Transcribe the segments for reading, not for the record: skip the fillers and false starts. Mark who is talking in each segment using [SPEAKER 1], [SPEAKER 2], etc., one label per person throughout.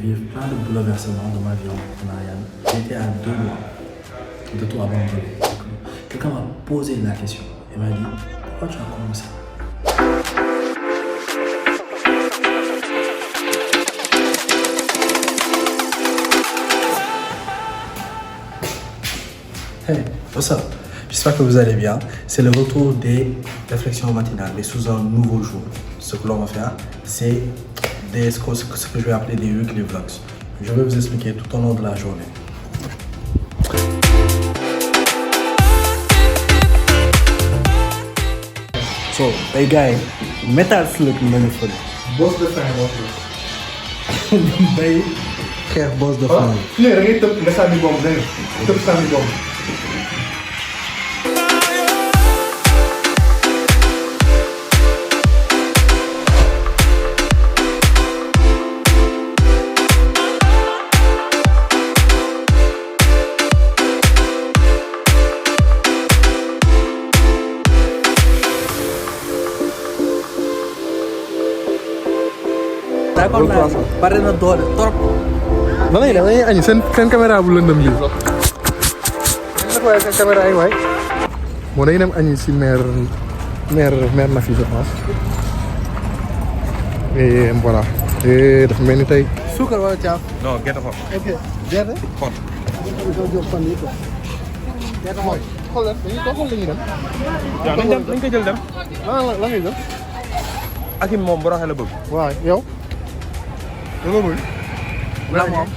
[SPEAKER 1] Vivre plein de bouleversements de ma vie entrepreneuriale. J'étais à 2 mois de tout abandonner. Quelqu'un m'a posé la question et m'a dit pourquoi tu as commencé? Hey, what's up? J'espère que vous allez bien. C'est le retour des réflexions matinales, mais sous un nouveau jour. Ce que l'on va faire, c'est ce que je vais appeler des weekly vlogs. Je vais vous expliquer tout au long de la journée. So, hey guys, metal slip nañu fële.
[SPEAKER 2] Boss de fin moo fi.
[SPEAKER 1] Bay xeex boss de fin.
[SPEAKER 2] waaw su ñëwee da ngay tëb nga sànni bomb dégg nga tëb sànni bomb.
[SPEAKER 1] D'accord naa pare na doole trop.
[SPEAKER 2] nan la ñuy añi seen caméra bu lëndëm lii sax. dañ la fayal seen caméra yi waay. moo dañuy dem añi si mère na fi je pense. et voilà. et dafa mel ni tey.
[SPEAKER 1] Suukar wala caaf.
[SPEAKER 3] non gerte xol.
[SPEAKER 1] ok gerte.
[SPEAKER 3] xol.
[SPEAKER 1] Gerte
[SPEAKER 2] mooy xool leen dañuy toog wala dañuy dem.
[SPEAKER 3] waaw nañ ko jël dem.
[SPEAKER 2] la ngay jël.
[SPEAKER 3] Akim moom bu raxee la bëgg.
[SPEAKER 2] waaw yow. loolu mooy.
[SPEAKER 1] la moom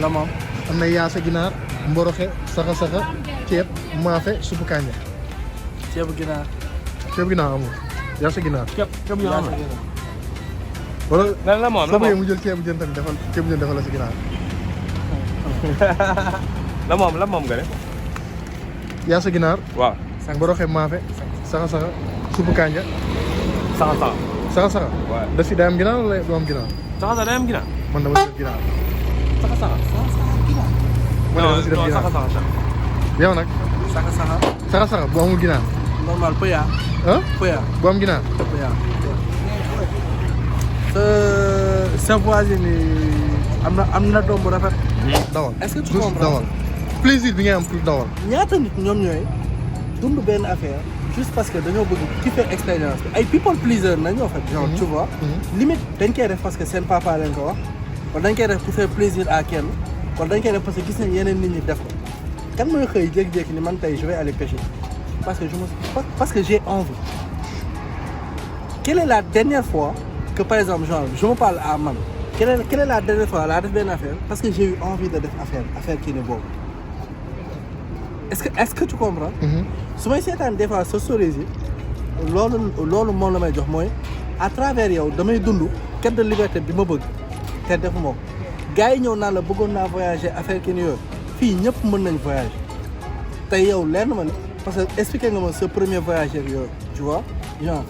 [SPEAKER 2] la moom. am na yaasa ginaar mboroxe saxa ceeb maafe suppu kànja.
[SPEAKER 1] ceebu ginaar.
[SPEAKER 2] ceeb ginaar amul yaasa ginaar.
[SPEAKER 3] ceeb ñu am
[SPEAKER 2] wala
[SPEAKER 3] lan la moom
[SPEAKER 2] mu jël ceebu jën tamit defal ceebu jën defal la si ginaar.
[SPEAKER 3] la moom nga ne.
[SPEAKER 2] yaasa ginaar.
[SPEAKER 3] waaw.
[SPEAKER 2] mboroxe maafe saxa suppu kànja.
[SPEAKER 3] saxa.
[SPEAKER 2] waaw daf si day am ginaar wala du am ginaar.
[SPEAKER 3] saxa day am ginaar.
[SPEAKER 2] man dama si def ginaar.
[SPEAKER 3] saxa.
[SPEAKER 2] man dama si def ginaar
[SPEAKER 3] saxa.
[SPEAKER 2] yow nag. saxa bu amul ginaar.
[SPEAKER 1] normal pëya.
[SPEAKER 2] ah
[SPEAKER 1] pëya.
[SPEAKER 2] bu am ginaar.
[SPEAKER 1] pëya. sa voisine am na doom bu rafet.
[SPEAKER 2] dawal
[SPEAKER 1] est-ce que tu
[SPEAKER 2] juste
[SPEAKER 1] comprends?
[SPEAKER 2] dawal. plaisir bi ngay am pour dawal.
[SPEAKER 1] ñaata nit ñoom ñooy dund benn affaire juste parce que dañoo bëgg kiffer expérience bi ay people pleaser nañu en fait genre tu vois limite dañ koy def parce que seen papa leen ko wax wala dañ koy def pour faire plaisir à kenn wala dañ koy def parce que gis nañ yeneen nit ñi def ko kan mooy xëy jékki-jékki ni man tey je vais aller pêcher parce que j'ai envie. Quelle est la dernière fois que par exemple genre je me parle à man quelle est la dernière fois laa def benn affaire parce que j'ai eu envie de def affaire kii ne boobu est-ce que tu comprends. su may seetaan des fois sa stories yi loolu moom la may jox mooy à travers yow damay dund quête de liberté bi ma bëgg te defuma ko gars yi ñëw naan la bëggoon naa voyager affaire kii ni yooyu fii ñëpp mën nañ voyager tey yow lenn ma ne parce que expliqué nga ma sa premier voyageur yooyu tu vois genre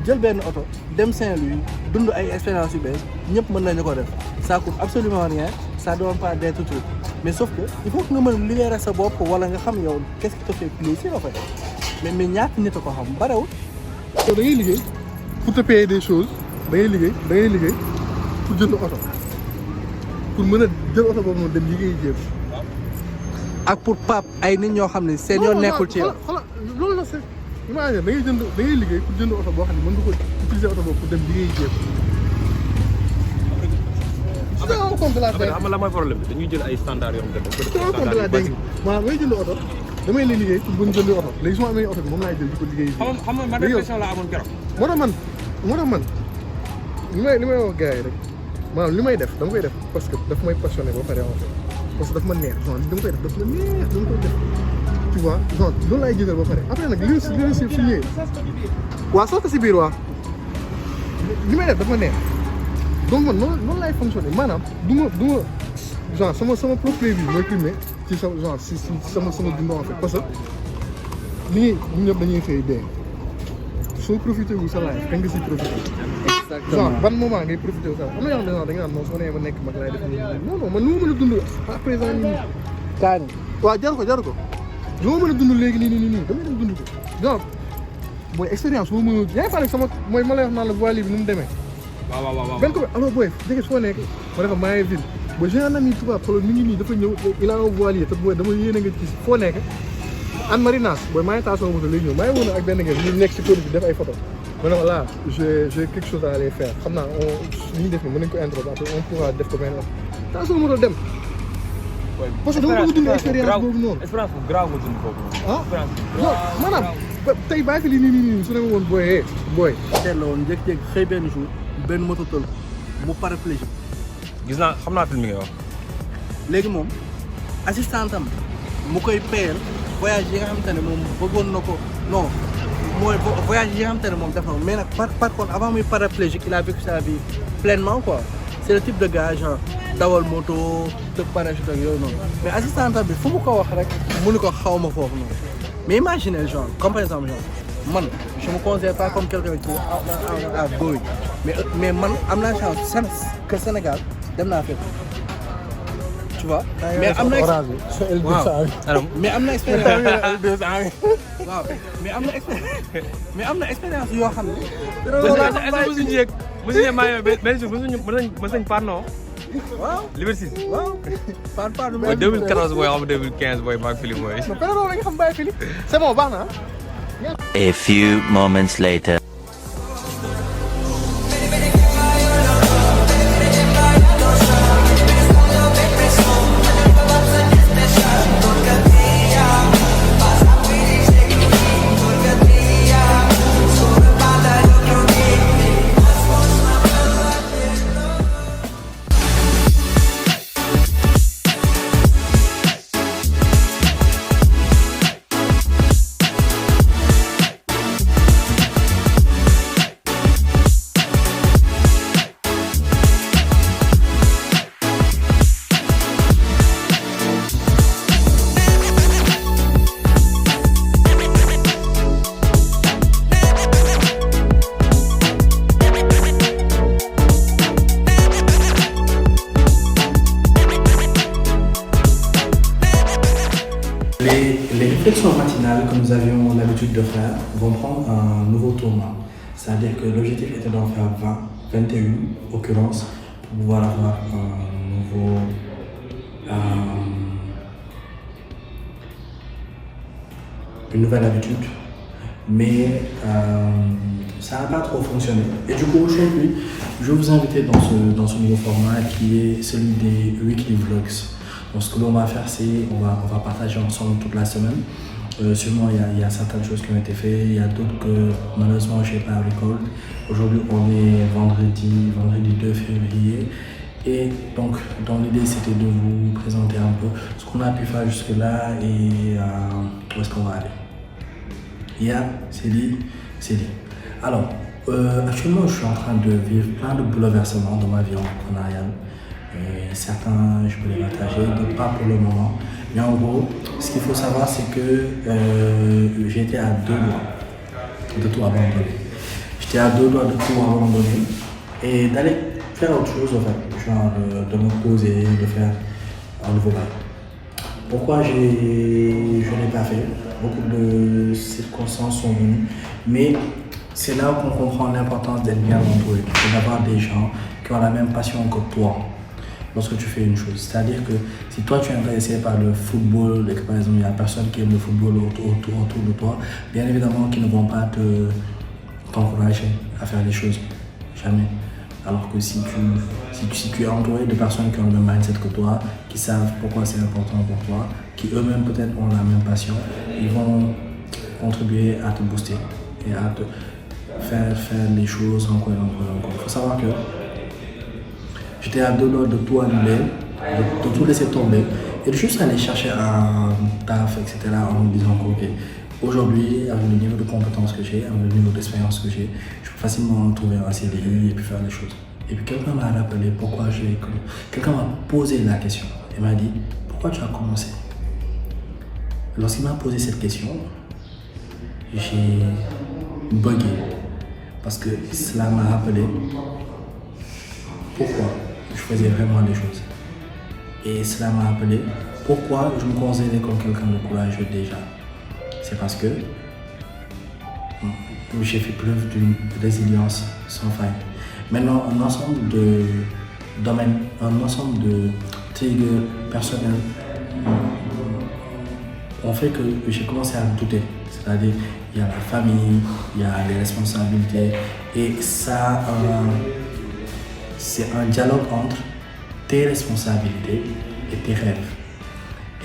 [SPEAKER 1] jël benn oto dem Saint-Louis dund ay expérience yu bees ñëpp mën nañu ko def ça coûte absolument rien ça demande pas d'être truc mais sauf que il faut que nga mën libérer sa bopp wala nga xam yow qu'est-ce qui te fait plaisir en fait mais ñaata nit a ko xam barewul.
[SPEAKER 2] yow da ngay liggéey pour te payer des choses da ngay liggéey pour jënd oto pour mën a jël oto boobu noonu dem liggéey jéem.
[SPEAKER 1] ak pour pap ay nit ñoo xam ne seen yoon nekkul ci yow.
[SPEAKER 2] xoolal loolu la c'est imagine da ngay liggéey pour jënd oto boo xam ne mën nga ko utiliser oto boobu pour dem liggéey jéem.
[SPEAKER 3] xam nga la mooy problème bi dañuy jël ay standards yoo xam ne dañ ko def standard yu basique.
[SPEAKER 2] maanaam ngay jënd oto damay lay liggéey pour mën jënd oto léegi su ma amee oto bi moom laay jël di ko liggéey.
[SPEAKER 3] xam nga man réflexion la amoon keroog.
[SPEAKER 2] moo tax man li may wax gars yi rek maanaam li may def dama koy def parce que daf may passionné ba pare en fait parce que daf ma neex genre dama koy def daf ma neex dama koy def tu vois genre loolu laay jëgal ba pare après nag li su ñëwee waaw soo ko si biir waa li may def daf ma neex donc man noonu laay fonctionné maanaam du ma genre sama propre vie mooy primé ci sa genre si sama dund en fait parce que li ñun ñëpp dañuy xëy dee soo profité wu sa life kañ nga siy profité.
[SPEAKER 1] exactement
[SPEAKER 2] genre ban moment ngay profité wu sa life am na yoo xam ne da nga naan non soo nee ba nekk mag laay def non man nu ma mën a dund à présent nii.
[SPEAKER 1] kaani.
[SPEAKER 2] waaw jaru ko lu ma mën a dund léegi nii damay dem dund ko genre mooy expérience boo mën a yaa ngi fàttali sama mooy ma lay wax naan la voile bi nu mu demee.
[SPEAKER 3] waaw.
[SPEAKER 2] benn ko alors booy dégg soo nekk ma ne ko maa ngi ville ba j'ai un ami tubaab xoolal mi ngi nii dafa ñëw il a un voilier te booy dama yéene nga gis foo nekk Anne Marinas booy maa ngi taal sama moto léegi ñëw maa ngi woon ak benn gars ñu nekk si kër bi def ay photo ma ne ko là j'ai quelque chose à aller faire xam naa li ñu def nii mën nañu ko introduire après on pourra def ko benn taal sama moto dem parce que dama bëgg dund expérience boobu noonu
[SPEAKER 3] expérience bu grave nga dund foofu
[SPEAKER 2] ah non maanaam tey bàyyi fi lii nii su ne ma woon booy
[SPEAKER 1] teel la woon jékki-jékki xëy benn jour benn moto tël mu paraplégique
[SPEAKER 3] gis naa xam naa film mi ngay wax
[SPEAKER 1] léegi moom assistant am mu koy payal voyage yi nga xamante ne moom bëggoon na ko non mooy voyage yi nga xamante ne moom def na ko mais nag par contre avant muy paraplégique il a vécu sa vie pleinement quoi c'est le type de gars genre dawal moto tëb parachute ak yooyu noonu mais assistant am bi fu mu ko wax rek mënu ko xaw ma foofu noonu mais imaginez genre comme par exemple genre man je me considère pas comme quelqu'un qui a góoy mais man am naa chance que Sénégal dem naa fépp tu vois. mais am na waaw mais am na expérience waaw mais am na expérience yoo xam ne.
[SPEAKER 3] mosuñu yëg benn jour mën nañ pardon.
[SPEAKER 1] waaw
[SPEAKER 3] Liberté.
[SPEAKER 1] waaw par
[SPEAKER 3] mooy 2014 booy xam 2015 booy Bac Philippe mooy.
[SPEAKER 2] non période la nga xam Bac Philippe c'est bon baax na.
[SPEAKER 4] A few moments later.
[SPEAKER 5] Les réflexions matinales que nous avions l'habitude de faire vont prendre un nouveau tournant. C'est-à-dire que l'objectif était d'en faire 20, 21 en l'occurrence, pour pouvoir avoir une nouvelle habitude. Mais ça n'a pas trop fonctionné. Et du coup, aujourd'hui, je vais vous inviter dans ce nouveau format qui est celui des Weekly Vlogs. Donc, ce que l'on va faire, c'est on va partager ensemble toute la semaine. Sûrement, il y a certaines choses qui ont été faites, il y a d'autres que malheureusement je n'ai pas record. Aujourd'hui, on est vendredi 2 février. Et donc, dans l'idée, c'était de vous présenter un peu ce qu'on a pu faire jusque-là et où est-ce qu'on va aller. C'est dit. Alors, actuellement, je suis en train de vivre plein de bouleversements dans ma vie entrepreneuriale. Certains, je peux les partager, d'autres pas pour le moment. Mais en gros, ce qu'il faut savoir, c'est que j'étais à 2 doigts de tout abandonner. J'étais à 2 doigts de tout abandonner et d'aller faire autre chose, en fait. Genre de me poser, de faire un nouveau bail. Pourquoi je n'ai pas fait? Beaucoup de circonstances sont venues, mais c'est là qu'on comprend l'importance d'être bien entouré, d'avoir des gens qui ont la même passion que toi lorsque tu fais une chose. C'est-à-dire que si toi tu es intéressé par le football et que par exemple il n'y a personne qui aime le football autour de toi, bien évidemment qu'ils ne vont pas t'encourager à faire les choses. Jamais. Alors que si tu es entouré de personnes qui ont le même mindset que toi, qui savent pourquoi c'est important pour toi, qui eux-mêmes peut-être ont la même passion, ils vont contribuer à te booster et à te faire les choses encore et encore. Il faut savoir que j'étais à 2 doigts de tout annuler, de tout laisser tomber et de juste aller chercher un taf, etc. en me disant que ok, aujourd'hui, avec le niveau de compétences que j'ai, avec le niveau d'expérience que j'ai, je peux facilement trouver un CDI et puis faire les choses. Et puis quelqu'un m'a rappelé pourquoi quelqu'un m'a posé la question. Il m'a dit, pourquoi tu as commencé? Lorsqu'il m'a posé cette question, j'ai bugué. Parce que cela m'a rappelé pourquoi je faisais vraiment des choses. Et cela m'a rappelé pourquoi je me considérais comme quelqu'un de courageux déjà. C'est parce que j'ai fait preuve d'une résilience sans faille. Maintenant, un ensemble domaines, un ensemble de triggers personnels ont fait que j'ai commencé à douter. C'est-à-dire, il y a la famille, il y a les responsabilités, et ça, c'est un dialogue entre tes responsabilités et tes rêves.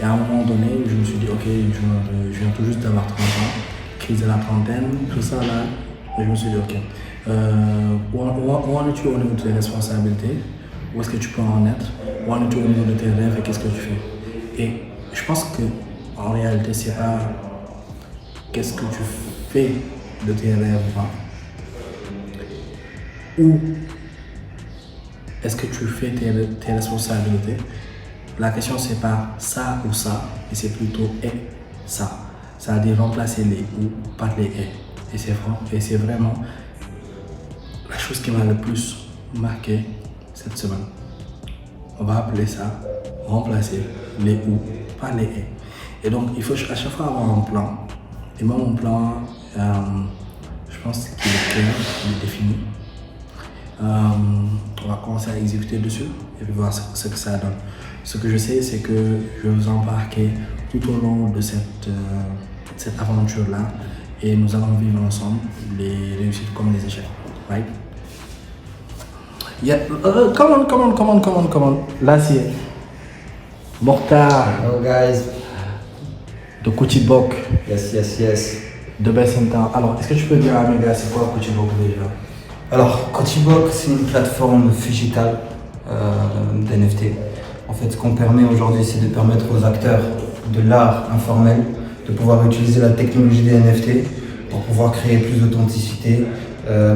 [SPEAKER 5] Et à un moment donné, je me suis dit, ok, je viens tout juste d'avoir 30 ans, crise de la trentaine, tout ça là. Et je me suis dit, ok, où en es-tu au niveau de tes responsabilités? Où est-ce que tu peux en être? Où en es-tu au niveau de tes rêves et qu'est-ce que tu fais? Et je pense que en réalité, c'est pas qu'est-ce que tu fais de tes rêves, ou est-ce que tu fais tes responsabilités. La question, c'est pas ça ou ça, mais c'est plutôt et ça. C'est-à-dire remplacer les ou par les et. Et c'est vraiment la chose qui m'a le plus marqué cette semaine. On va appeler ça remplacer les ou par les et. Et donc, il faut à chaque fois avoir un plan. Et moi, mon plan, je pense qu'il est clair, il est défini. On va commencer à exécuter dessus et puis voir ce que ça donne. Ce que je sais, c'est que je vais vous embarquer tout au long de cette aventure-là et nous allons vivre ensemble les réussites comme les échecs. Right? Yeah. Come on. Là, c'est Mokhtar.
[SPEAKER 6] Hello guys.
[SPEAKER 5] De Koutibok.
[SPEAKER 6] Yes.
[SPEAKER 5] De Best in Town. Alors, est-ce que tu peux dire à mes gars, c'est quoi Koutibok déjà?
[SPEAKER 6] Alors, Koutibok, c'est une plateforme digitale d'NFT. En fait, ce qu'on permet aujourd'hui, c'est de permettre aux acteurs de l'art informel de pouvoir utiliser la technologie des NFT pour pouvoir créer plus d'authenticité,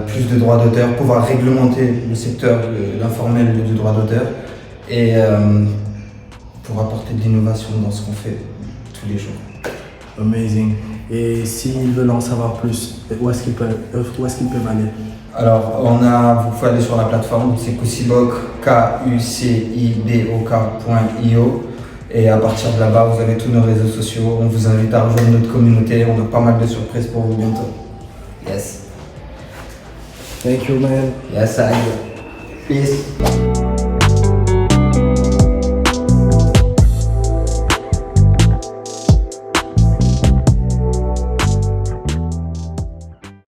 [SPEAKER 6] plus de droits d'auteur, pouvoir réglementer le secteur de l'informel du droit d'auteur et pour apporter de l'innovation dans ce qu'on fait tous les jours.
[SPEAKER 5] Amazing. Et s'ils veulent en savoir plus, où est-ce qu'ils peuvent aller?
[SPEAKER 6] Alors, vous pouvez aller sur la plateforme, c'est Koutibok, KUCIBOK.io. Et à partir de là-bas, vous avez tous nos réseaux sociaux. On vous invite à rejoindre notre communauté. On a pas mal de surprises pour vous bientôt. Yes.
[SPEAKER 5] Thank you, man.
[SPEAKER 6] Yes, I. Peace.